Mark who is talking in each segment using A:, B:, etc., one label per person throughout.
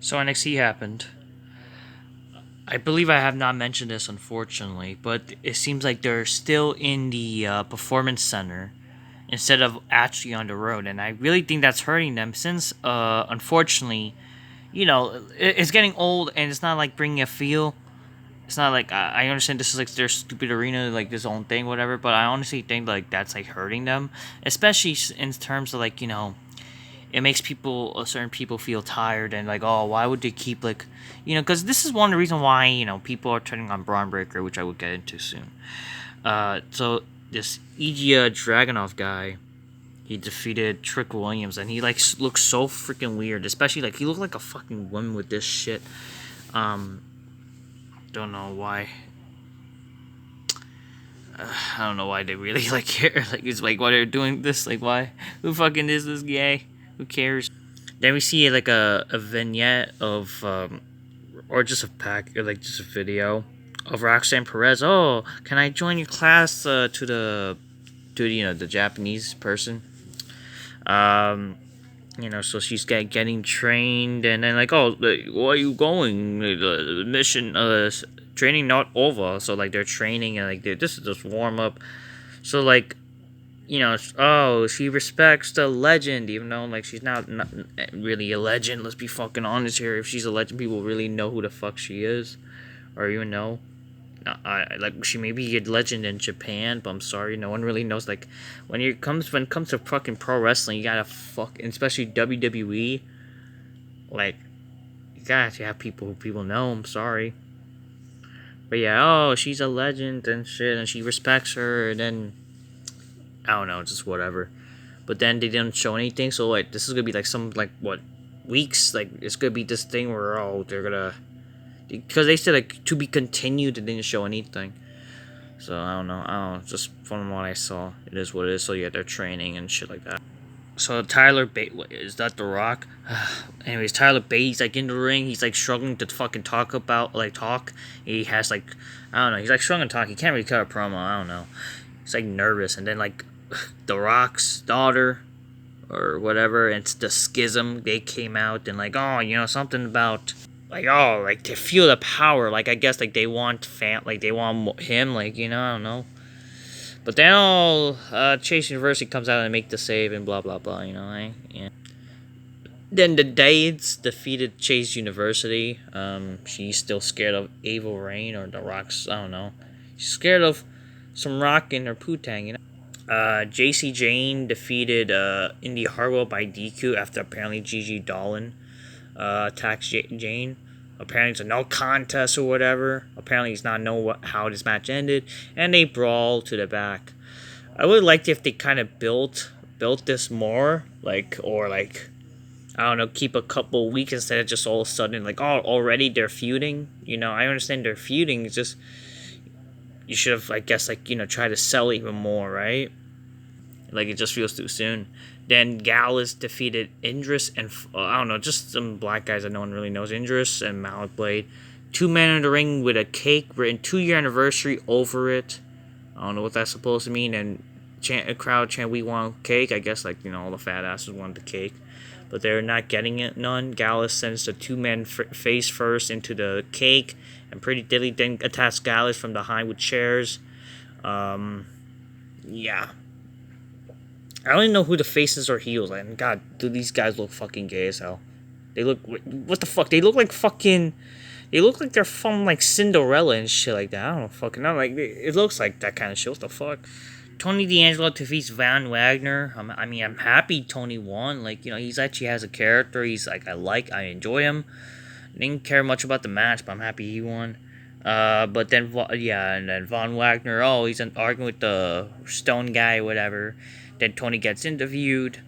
A: So NXT happened. I believe I have not mentioned this, unfortunately, but it seems like they're still in the performance center instead of actually on the road, and I really think that's hurting them since, unfortunately, it's getting old, and it's not like bringing a feel. It's not like I understand this is like their stupid arena, like this own thing, whatever. But I honestly think like that's like hurting them, especially in terms of like it makes certain people feel tired and like, oh, why would they keep like, because this is one of the reasons why people are turning on Braun Breaker, which I will get into soon. So this Ilya Dragunov guy, he defeated Trick Williams, and he like looks so freaking weird, especially like he looked like a fucking woman with this shit. Um, don't know why. I don't know why they really like care. Like it's like why they're doing this. Like why? Who fucking is this guy? Who cares? Then we see like a vignette of or just a pack or like just a video of Roxanne Perez. Oh, can I join your class to the Japanese person? Um, so she's getting trained, and then like, oh, where are you going? The mission training not over. So like they're training, and like this is just warm up. So like oh, she respects the legend, even though like she's not really a legend. Let's be fucking honest here. If she's a legend, people really know who the fuck she is, or even know. I like she may be a legend in Japan, but I'm sorry, no one really knows. Like when it comes to fucking pro wrestling, you gotta especially WWE. Like you gotta have people who people know. I'm sorry, but yeah, oh, she's a legend and shit, and she respects her, and then I don't know, just whatever. But then they didn't show anything, so like this is gonna be like some like what weeks, like it's gonna be this thing where they're gonna, because they said like to be continued, they didn't show anything. So I don't know, just from what I saw, it is what it is. So yeah, they're training and shit like that. So Tyler Bate, is that The Rock? Anyways, Tyler Bate, he's like in the ring, he's like struggling to fucking talk. He has like, I don't know, he's like struggling to talk. He can't really cut a promo. I don't know. He's like nervous, and then like The Rock's daughter or whatever, and it's the Schism. They came out and like, oh, something about like, oh, like to feel the power. Like I guess like they want like they want him. Like I don't know. But then all Chase University comes out and make the save and blah blah blah. Yeah. Then the Dades defeated Chase University. She's still scared of Ava Rain or the Rocks. I don't know. She's scared of some rock in her poo-tang. JC Jane defeated Indy Hartwell by DQ after apparently Gigi Dolan attacks Jane. Apparently it's a no contest or whatever. Apparently he's not know how this match ended, and they brawl to the back. I would like if they kind of built this more, or I don't know, keep a couple weeks instead of just all of a sudden like, oh, already they're feuding. I understand they're feuding. It's just you should have, I guess, try to sell even more, right? Like it just feels too soon. Then Gallus defeated Indris and I don't know, just some black guys that no one really knows. Indris and Malik Blade, 2 men in the ring with a cake written 2-year anniversary over it. I don't know what that's supposed to mean. And a crowd chant, "We want cake." I guess all the fat asses want the cake, but they're not getting it. None. Gallus sends the 2 men face first into the cake, and Pretty Dilly then attacks Gallus from behind with chairs. Yeah. I don't even know who the faces or heels. And God, do these guys look fucking gay as hell? They look, what the fuck? They look like fucking, they look like they're from like Cinderella and shit like that. I don't know, fucking, not like, it looks like that kind of shit. What the fuck? Tony D'Angelo defeats Von Wagner. I'm happy Tony won. Like, he's actually has a character. He's like, I enjoy him. Didn't care much about the match, but I'm happy he won. But then, and then Von Wagner, oh, he's arguing with the Stone guy, whatever. Then Tony gets interviewed.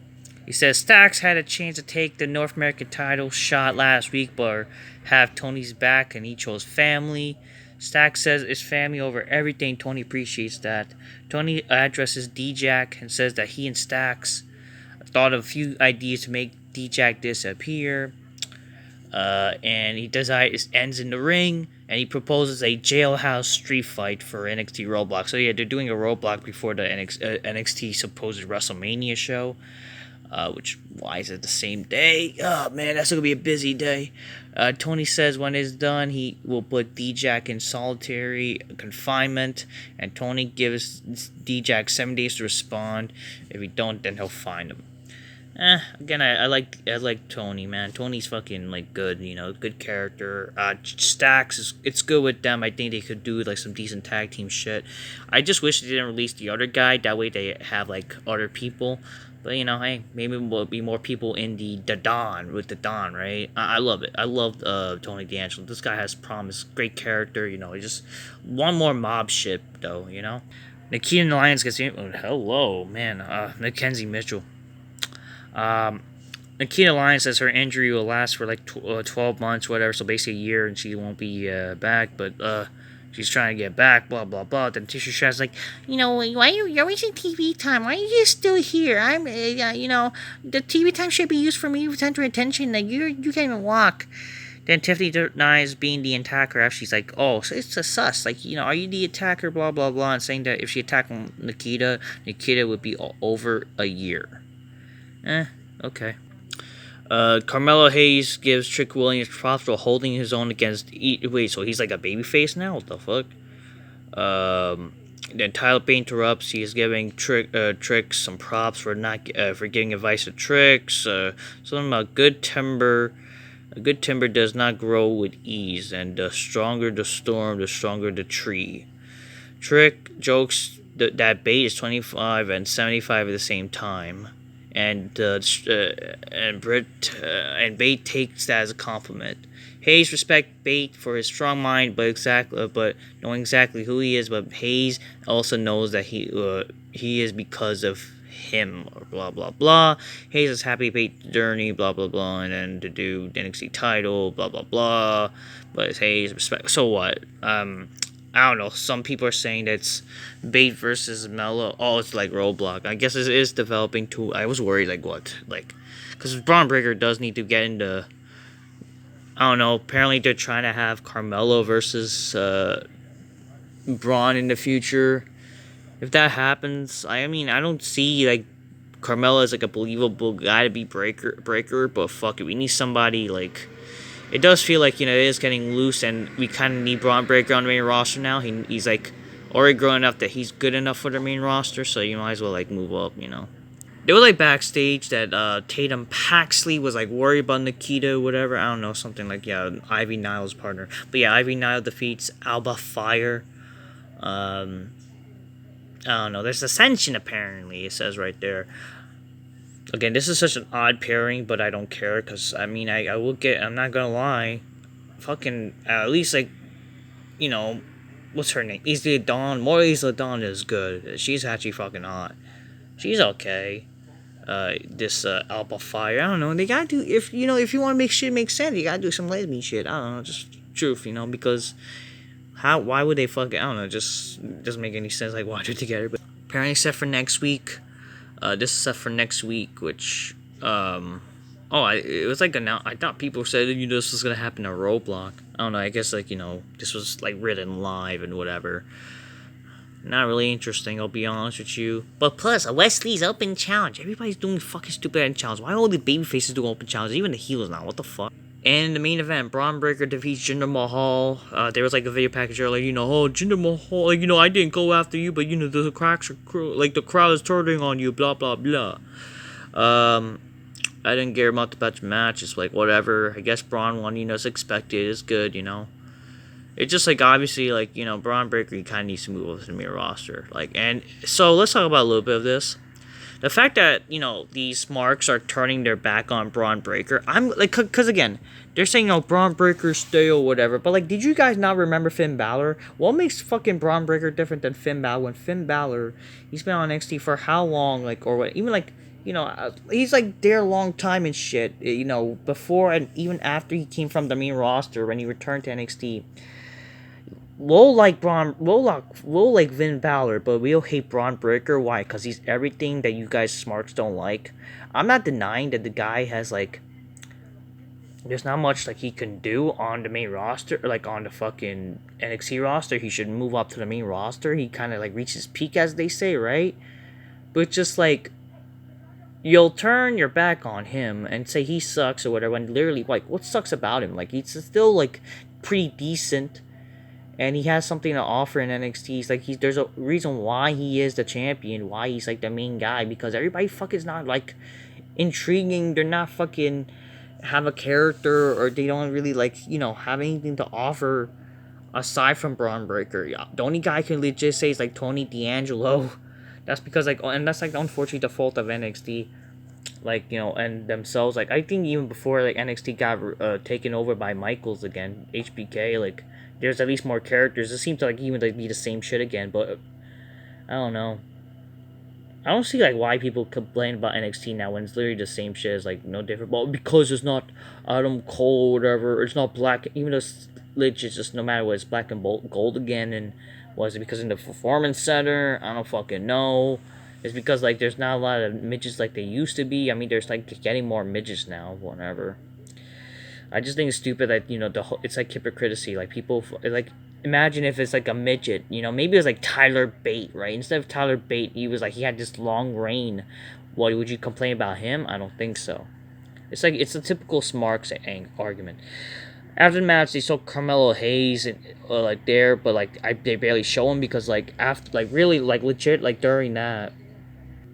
A: He says Stacks had a chance to take the North American title shot last week, but have Tony's back, and he chose family. Stacks says it's family over everything. Tony appreciates that. Tony addresses D-Jack and says that he and Stacks thought of a few ideas to make D-Jack disappear. And he ends in the ring, and he proposes a jailhouse street fight for NXT Roadblock. So yeah, they're doing a roadblock before the NXT supposed WrestleMania show. Which, why is it the same day? Oh man, that's gonna be a busy day. Tony says when it's done, he will put D-Jack in solitary confinement, and Tony gives D-Jack 7 days to respond. If he don't, then he'll find him. Again, I like Tony, man. Tony's fucking like good, good character. Stacks it's good with them. I think they could do like some decent tag team shit. I just wish they didn't release the other guy. That way they have like other people. But hey, maybe there'll be more people in the Don with the Don, right? I love it. I love Tony D'Angelo. This guy has promise. Great character, just one more mob shit though. Nikita and the Lions gets hello, man. Mackenzie Mitchell. Nikita Lyons says her injury will last for like 12 months, whatever, so basically a year, and she won't be back, but she's trying to get back, blah, blah, blah. Then Tisha Stratus like, why you're wasting TV time? Why are you still here? The TV time should be used for me to center attention. Like, you can't even walk. Then Tiffany denies being the attacker after she's like, oh, so it's a sus. Like, are you the attacker, blah, blah, blah, and saying that if she attacked Nikita would be over a year. Okay. Carmelo Hayes gives Trick Williams props for holding his own against... Wait, so he's like a babyface now? What the fuck? Then Tyler Bate interrupts. He is giving Trick some props for not for giving advice to Tricks. Something about good timber. A good timber does not grow with ease, and the stronger the storm, the stronger the tree. Trick jokes that Bate is 25 and 75 at the same time. And Bate takes that as a compliment. Hayes respects Bate for his strong mind, but knowing exactly who he is. But Hayes also knows that he is because of him, or blah blah blah. Hayes is happy Bate's journey, blah blah blah, and then to do the NXT title, blah blah blah. But it's Hayes respect. So what? I don't know. Some people are saying that it's Bate versus Mello. Oh, it's like Roadblock. I guess it is developing too. I was worried, like, what? Like, because Braun Breaker does need to get into... I don't know. Apparently, they're trying to have Carmelo versus Braun in the future. If that happens, I don't see, like, Carmelo as, like, a believable guy to be Breaker, but fuck it. We need somebody, like... It does feel like, it is getting loose, and we kind of need Braun Breaker on the main roster now. He's, like, already grown enough that he's good enough for the main roster, so you might as well, like, move up, They were, like, backstage that Tatum Paxley was, like, worried about Nikita, whatever. I don't know, something like, Ivy Niles' partner. But, yeah, Ivy Nile defeats Alba Fire. I don't know. There's Ascension, apparently, it says right there. Again, this is such an odd pairing, but I don't care, because, I will get, I'm not gonna lie, fucking, at least, like, what's her name? Isla Dawn. More Isla Dawn is good. She's actually fucking hot. She's okay. This, Alpha Fire, I don't know, they gotta do, if you want to make shit make sense, you gotta do some lesbian shit, I don't know, just truth, because, why would they fucking, I don't know, just doesn't make any sense, like, why they're together, but apparently set for next week. This is set for next week, which, it was like I thought people said, this was gonna happen on Roadblock. I don't know, I guess, like, this was, like, written live and whatever. Not really interesting, I'll be honest with you. But plus, a Wesley's Open Challenge. Everybody's doing fucking stupid open challenge. Why are all the baby faces doing open challenges? Even the heels now, what the fuck? And the main event, Braun Breaker defeats Jinder Mahal. There was like a video package earlier, Jinder Mahal, like, I didn't go after you, but the cracks are like the crowd is turning on you, blah blah blah. I didn't care about the match. It's like whatever. I guess Braun won, as expected. It's good, It's just like obviously like Braun Breaker, he kind of needs to move over to the main roster. Like, and so let's talk about a little bit of this. The fact that, these marks are turning their back on Braun Breaker, I'm, like, because, again, they're saying, Braun Breaker stay or whatever, but, like, did you guys not remember Finn Balor? What makes fucking Braun Breaker different than Finn Balor? When Finn Balor, he's been on NXT for how long, like, or what, even, like, he's, like, there a long time and shit, before and even after he came from the main roster, when he returned to NXT. We'll like Finn Balor, but we'll hate Braun Breaker. Why? Because he's everything that you guys smarts don't like. I'm not denying that the guy has, like, there's not much, like, he can do on the main roster, like, on the fucking NXT roster. He should move up to the main roster. He kind of, like, reaches his peak, as they say, right? But just, like, you'll turn your back on him and say he sucks or whatever. And literally, like, what sucks about him? Like, he's still like pretty decent, and he has something to offer in NXT. He's like, there's a reason why he is the champion, why he's like the main guy, because everybody fucking not like intriguing. They're not fucking have a character, or they don't really like have anything to offer aside from Braun Breaker. Yeah, the only guy I can legit say is like Tony D'Angelo. That's because like, and that's like unfortunately the fault of NXT. Like and themselves. Like I think even before like NXT got taken over by Michaels again, HBK. Like there's at least more characters. It seems to like even like be the same shit again. But I don't know. I don't see like why people complain about NXT now when it's literally the same shit. It's like no different. But because it's not Adam Cole or whatever, it's not black. Even though it's legit, just no matter what, it's black and gold again. And was it because in the performance center? I don't fucking know. It's because like there's not a lot of midgets like they used to be. I mean, there's like getting more midgets now. Whatever. I just think it's stupid that it's like hypocrisy. Like people like imagine if it's like a midget. Maybe it was like Tyler Bate, right? Instead of Tyler Bate, he had this long reign. What would you complain about him? I don't think so. It's like it's a typical Smarks argument. After the match, they saw Carmelo Hayes and like there, but like they barely show him because like after like really like legit like during that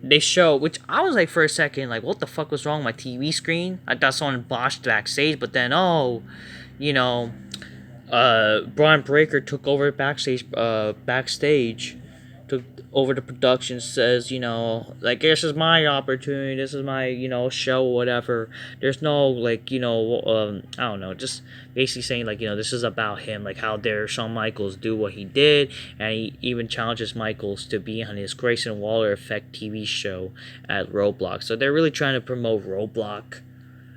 A: they show, which I was like for a second like what the fuck was wrong with my TV screen? I thought someone botched backstage, but then you know, Bron Breakker took over backstage, took over the production. Says like this is my opportunity, this is my show, whatever. There's no like I don't know, just basically saying like this is about him, like how dare Shawn Michaels do what he did, and he even challenges Michaels to be on his Grayson Waller Effect TV show at Roadblock. So they're really trying to promote Roadblock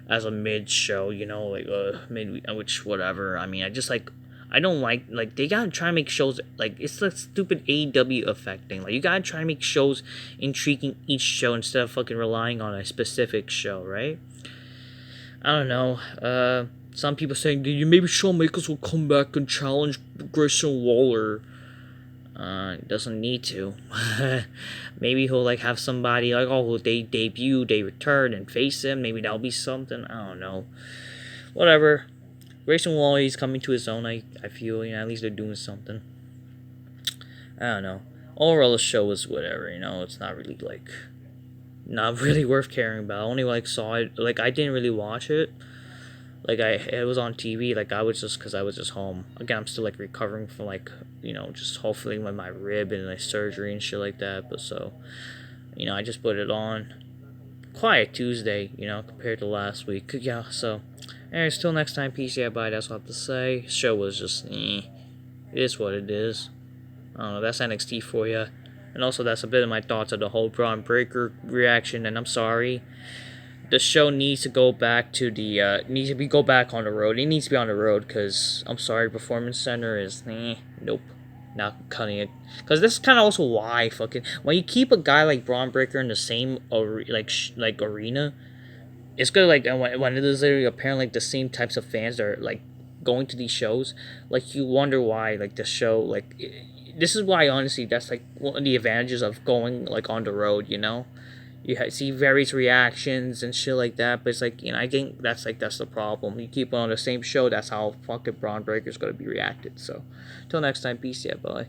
A: as a mid show, like mid, which whatever. I mean, I don't like they gotta try to make shows like it's the stupid AEW effect thing. Like you gotta try to make shows intriguing each show instead of fucking relying on a specific show, right? I don't know. Some people saying maybe Shawn Michaels will come back and challenge Grayson Waller. Doesn't need to. Maybe he'll like have somebody like they debut, they return and face him. Maybe that'll be something. I don't know. Whatever. Grayson Waller, he's coming to his own. I feel at least they're doing something. I don't know. Overall, the show was whatever. It's not really like not really worth caring about. I only like saw it. Like I didn't really watch it. Like it was on TV. Like I was just because I was just home. Again, I'm still like recovering from like just hopefully with my rib and like surgery and shit like that. But so I just put it on. Quiet Tuesday, compared to last week. Yeah. So, anyways, till next time. Peace. Yeah. Bye. That's all I have to say. Show was just It is what it is. I don't know. That's NXT for you. And also, that's a bit of my thoughts of the whole Bron Breakker reaction. And I'm sorry. The show needs to go back to go back on the road. It needs to be on the road because I'm sorry, Performance Center is nope, not cutting it. Because this is kind of also why fucking when you keep a guy like Bron Breakker in the same arena, it's good. Like when it is literally apparently like the same types of fans that are like going to these shows, like you wonder why like the show like. This is why honestly that's like one of the advantages of going like on the road. You see various reactions and shit like that, but it's like I think that's the problem. You keep on the same show, that's how fucking Bron Breakker's gonna be reacted. So, till next time, peace, yeah, bye.